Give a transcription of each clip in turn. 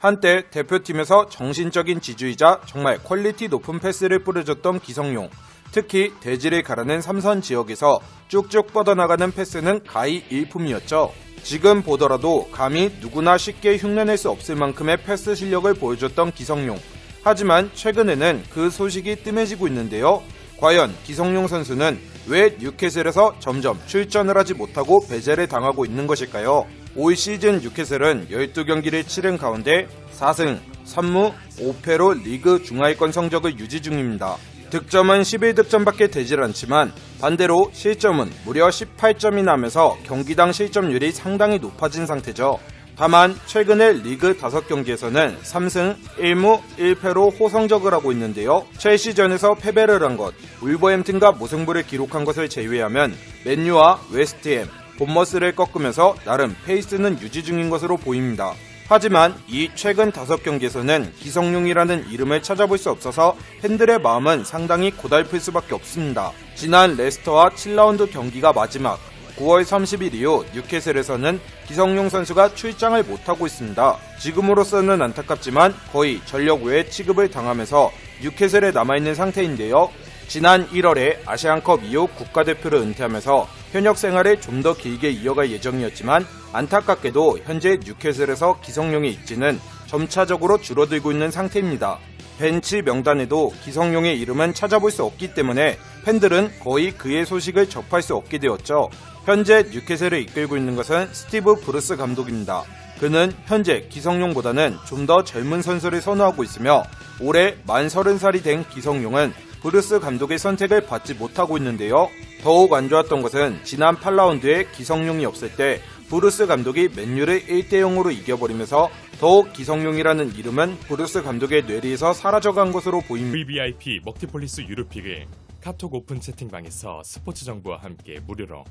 한때 대표팀에서 정신적인 지주이자 정말 퀄리티 높은 패스를 뿌려줬던 기성용. 특히 대지를 가르는 삼선 지역에서 쭉쭉 뻗어나가는 패스는 가히 일품이었죠. 지금 보더라도 감히 누구나 쉽게 흉내낼 수 없을 만큼의 패스 실력을 보여줬던 기성용. 하지만 최근에는 그 소식이 뜸해지고 있는데요. 과연 기성용 선수는 왜 뉴캐슬에서 점점 출전을 하지 못하고 배제를 당하고 있는 것일까요? 올 시즌 뉴캐슬은 12경기를 치른 가운데 4승, 3무, 5패로 리그 중하위권 성적을 유지 중입니다. 득점은 11득점밖에 되질 않지만 반대로 실점은 무려 18점이나 하면서 경기당 실점률이 상당히 높아진 상태죠. 다만 최근에 리그 5경기에서는 3승 1무 1패로 호성적을 하고 있는데요. 첼시전에서 패배를 한 것, 울버햄튼과 무승부를 기록한 것을 제외하면 맨유와 웨스트햄, 본머스를 꺾으면서 나름 페이스는 유지 중인 것으로 보입니다. 하지만 이 최근 5경기에서는 기성용이라는 이름을 찾아볼 수 없어서 팬들의 마음은 상당히 고달플 수밖에 없습니다. 지난 레스터와 7라운드 경기가 마지막 9월 30일 이후 뉴캐슬에서는 기성용 선수가 출장을 못하고 있습니다. 지금으로서는 안타깝지만 거의 전력 외 취급을 당하면서 뉴캐슬에 남아있는 상태인데요. 지난 1월에 아시안컵 이후 국가대표를 은퇴하면서 현역 생활을 좀 더 길게 이어갈 예정이었지만 안타깝게도 현재 뉴캐슬에서 기성용의 입지는 점차적으로 줄어들고 있는 상태입니다. 벤치 명단에도 기성용의 이름은 찾아볼 수 없기 때문에 팬들은 거의 그의 소식을 접할 수 없게 되었죠. 현재 뉴캐슬을 이끌고 있는 것은 스티브 브루스 감독입니다. 그는 현재 기성용보다는 좀 더 젊은 선수를 선호하고 있으며 올해 만 30살이 된 기성용은 브루스 감독의 선택을 받지 못하고 있는데요. 더욱 안 좋았던 것은 지난 8라운드에 기성용이 없을 때 브루스 감독이 맨유를 1대0으로 이겨버리면서 더욱 기성용이라는 이름은 브루스 감독의 뇌리에서 사라져간 것으로 보입니다. VVIP 먹티폴리스 유로픽을 카톡 오픈 채팅방에서 스포츠 정보와 함께 무료로.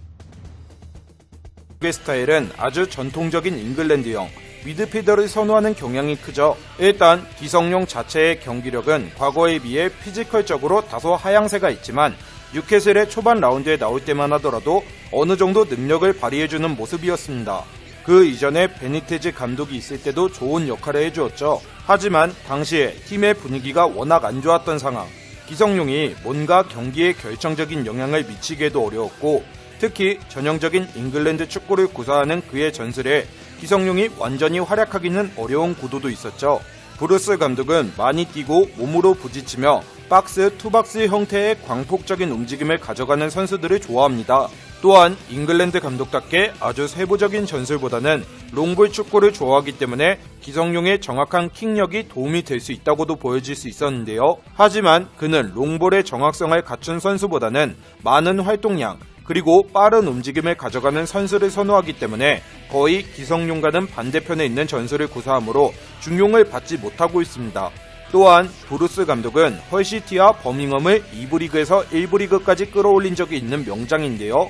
그의 스타일은 아주 전통적인 잉글랜드형 미드필더를 선호하는 경향이 크죠. 일단 기성용 자체의 경기력은 과거에 비해 피지컬적으로 다소 하향세가 있지만 뉴캐슬의 초반 라운드에 나올 때만 하더라도 어느 정도 능력을 발휘해주는 모습이었습니다. 그 이전에 베니테즈 감독이 있을 때도 좋은 역할을 해주었죠. 하지만 당시에 팀의 분위기가 워낙 안 좋았던 상황, 기성용이 뭔가 경기에 결정적인 영향을 미치기에도 어려웠고 특히 전형적인 잉글랜드 축구를 구사하는 그의 전술에 기성용이 완전히 활약하기는 어려운 구도도 있었죠. 브루스 감독은 많이 뛰고 몸으로 부딪히며 박스 투박스 형태의 광폭적인 움직임을 가져가는 선수들을 좋아합니다. 또한 잉글랜드 감독답게 아주 세부적인 전술보다는 롱볼 축구를 좋아하기 때문에 기성용의 정확한 킥력이 도움이 될 수 있다고도 보여질 수 있었는데요. 하지만 그는 롱볼의 정확성을 갖춘 선수보다는 많은 활동량 그리고 빠른 움직임을 가져가는 선수를 선호하기 때문에 거의 기성용과는 반대편에 있는 전술을 구사하므로 중용을 받지 못하고 있습니다. 또한 브루스 감독은 헐시티와 버밍엄을 2부 리그에서 1부 리그까지 끌어올린 적이 있는 명장인데요.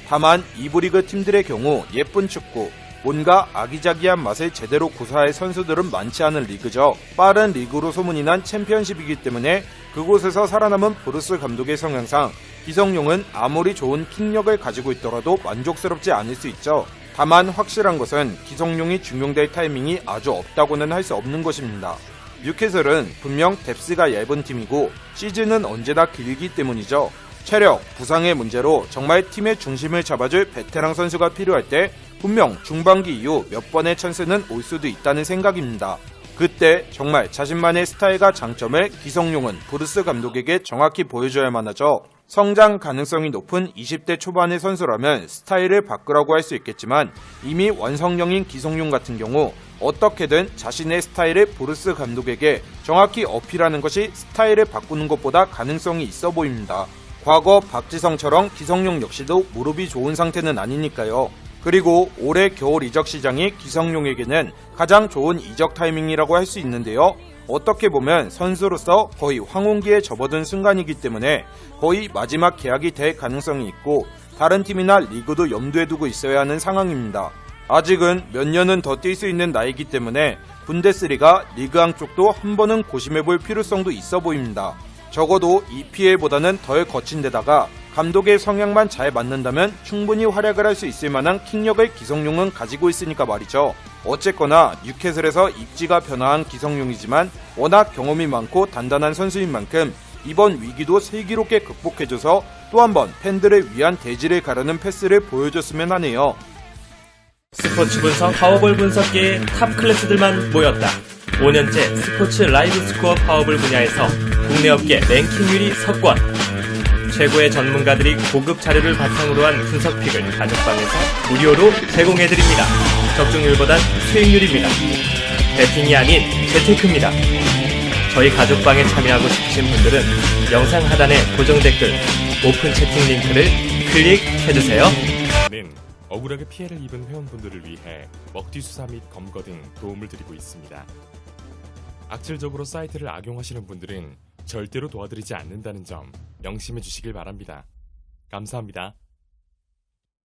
다만 2부 리그 팀들의 경우 예쁜 축구, 뭔가 아기자기한 맛을 제대로 구사할 선수들은 많지 않은 리그죠. 빠른 리그로 소문이 난 챔피언십이기 때문에 그곳에서 살아남은 브루스 감독의 성향상 기성용은 아무리 좋은 킥력을 가지고 있더라도 만족스럽지 않을 수 있죠. 다만 확실한 것은 기성용이 중용될 타이밍이 아주 없다고는 할 수 없는 것입니다. 뉴캐슬은 분명 뎁스가 얇은 팀이고 시즌은 언제나 길기 때문이죠. 체력, 부상의 문제로 정말 팀의 중심을 잡아줄 베테랑 선수가 필요할 때 분명 중반기 이후 몇 번의 찬스는 올 수도 있다는 생각입니다. 그때 정말 자신만의 스타일과 장점을 기성용은 브루스 감독에게 정확히 보여줘야만 하죠. 성장 가능성이 높은 20대 초반의 선수라면 스타일을 바꾸라고 할 수 있겠지만 이미 완성형인 기성용 같은 경우 어떻게든 자신의 스타일을 브루스 감독에게 정확히 어필하는 것이 스타일을 바꾸는 것보다 가능성이 있어 보입니다. 과거 박지성처럼 기성용 역시도 무릎이 좋은 상태는 아니니까요. 그리고 올해 겨울 이적 시장이 기성용에게는 가장 좋은 이적 타이밍이라고 할 수 있는데요. 어떻게 보면 선수로서 거의 황혼기에 접어든 순간이기 때문에 거의 마지막 계약이 될 가능성이 있고 다른 팀이나 리그도 염두에 두고 있어야 하는 상황입니다. 아직은 몇 년은 더 뛸 수 있는 나이기 때문에 분데스리가 리그왕 쪽도 한 번은 고심해볼 필요성도 있어 보입니다. 적어도 EPL보다는 덜 거친 데다가 감독의 성향만 잘 맞는다면 충분히 활약을 할 수 있을 만한 킥력을 기성용은 가지고 있으니까 말이죠. 어쨌거나 뉴캐슬에서 입지가 변화한 기성용이지만 워낙 경험이 많고 단단한 선수인 만큼 이번 위기도 슬기롭게 극복해줘서 또 한 번 팬들을 위한 대지를 가르는 패스를 보여줬으면 하네요. 스포츠 분석, 파워볼 분석계의 탑 클래스들만 모였다. 5년째 스포츠 라이브 스코어 파워볼 분야에서 국내 업계 랭킹 1위 석권. 최고의 전문가들이 고급 자료를 바탕으로 한 분석픽을 가족방에서 무료로 제공해드립니다. 적중률보단 수익률입니다. 배팅이 아닌 재테크입니다. 저희 가족방에 참여하고 싶으신 분들은 영상 하단의 고정 댓글 오픈 채팅 링크를 클릭해주세요. 는 억울하게 피해를 입은 회원분들을 위해 먹튀 수사 및 검거 등 도움을 드리고 있습니다. 악질적으로 사이트를 악용하시는 분들은 절대로 도와드리지 않는다는 점 명심해 주시길 바랍니다. 감사합니다.